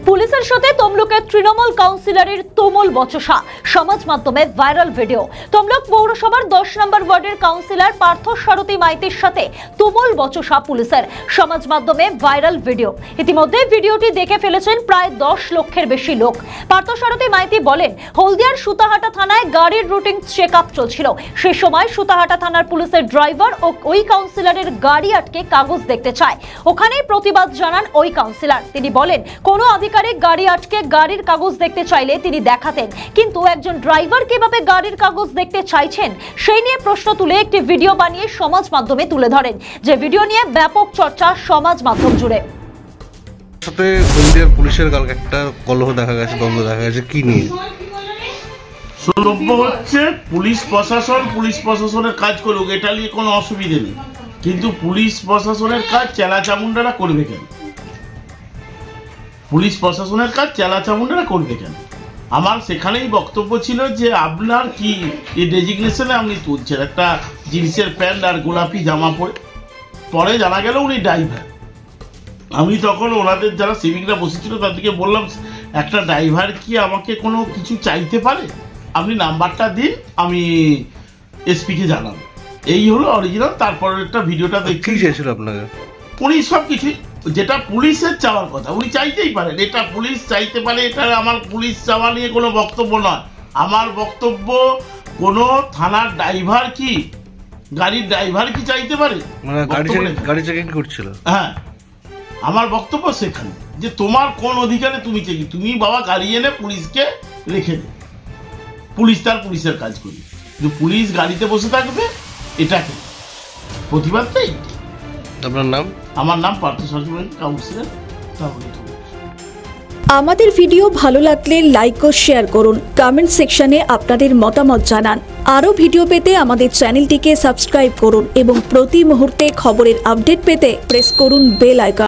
পুলিশের সাথে তমলুকের তৃণমূল কাউন্সিলরের তুমুল বচসা, সমাজ মাধ্যমে ভাইরাল ভিডিও। তমলুক পৌরসভার 10 নম্বর ওয়ার্ডের কাউন্সিলর পার্থসারথী মাইতির সাথে তুমুল বচসা পুলিশের, সমাজ মাধ্যমে ভাইরাল ভিডিও। ইতিমধ্যে ভিডিওটি দেখে ফেলেছেন প্রায় 10 লক্ষের বেশি লোক। পার্থসারথী মাইতি বলেন, হলদিয়ার সুতাহাটা থানায় গাড়ির রুটিন চেকআপ চলছিল। সেই সময় সুতাহাটা থানার পুলিশের ড্রাইভার ও ওই কাউন্সিলরের গাড়ি আটকে কাগজ দেখতে চায়। ওখানেই প্রতিবাদ জানান ওই কাউন্সিলর। তিনি বলেন, কোনো আধিকারিক গাড়ি আটকে গাড়ির কাগজ দেখতে চাইলে তিনি দেখাতেন, কিন্তু একজন ড্রাইভার কিভাবে গাড়ির কাগজ দেখতে চাইছেন সেই নিয়ে প্রশ্ন তুলে একটি ভিডিও বানিয়ে সমাজ মাধ্যমে তুলে ধরেন, যে ভিডিও নিয়ে ব্যাপক চর্চা সমাজ মাধ্যম জুড়ে। সাথে হলদিয়ার পুলিশের কালকে একটা কলহ দেখা গেছে, দ্বন্দ্ব দেখা গেছে, কি নিয়ে? সৌলভ্য হচ্ছে পুলিশ প্রশাসনের কাজ করুক, এটা নিয়ে কোনো অসুবিধে নেই, কিন্তু পুলিশ প্রশাসনের কাজ চেলাচামুন্ডারা করবে কেন? পুলিশ প্রশাসনের কাজ চেলাচামুন্ডারা করবে কেন? আমার সেখানেই বক্তব্য ছিল যে আপনার কি এই ডেজিগনেশনে আপনি তুলছেন একটা জিন্সের প্যান্ট আর গোলাপি জামা পরে জানা গেল উনি ড্রাইভার। আমি তখন ওনাদের যারা সিভিকরা বসেছিল তাদেরকে বললাম, একটা ড্রাইভার কি আমাকে কোনো কিছু চাইতে পারে? আপনি নাম্বারটা দিন, আমি এসপিকে জানাবো। এই হলো অরিজিনাল। তারপরে একটা ভিডিওটা দেখতে চেয়েছিল আপনাকে উনি সব কিছুই, যেটা পুলিশের চাওয়ার কথা উনি চাইতেই পারেন, এটা পুলিশ চাইতে পারে, এটা আমার পুলিশ চাওয়া নিয়ে কোনো বক্তব্য নয়। আমার বক্তব্য, কোনো থানার ড্রাইভার কি গাড়ির ড্রাইভার কি চাইতে পারে? গাড়ি চেকিং করছিল। হ্যাঁ, আমার বক্তব্য সেখানে যে তোমার কোন অধিকারে তুমি চেকিং, তুমি বাবা গাড়ি এনে পুলিশকে রেখে দে, পুলিশ তার পুলিশের কাজ করি, কিন্তু পুলিশ গাড়িতে বসে থাকবে, এটাকে প্রতিবাদটাই। আপনার নাম? আমার নাম পার্থসারথী মাইতি, কাউন্সিলর। আমাদের ভিডিও ভালো লাগলে লাইক ও শেয়ার করুন, কমেন্ট সেকশনে আপনাদের মতামত জানান। আরও ভিডিও পেতে আমাদের চ্যানেলটিকে সাবস্ক্রাইব করুন এবং প্রতি মুহূর্তে খবরের আপডেট পেতে প্রেস করুন বেল আইকন।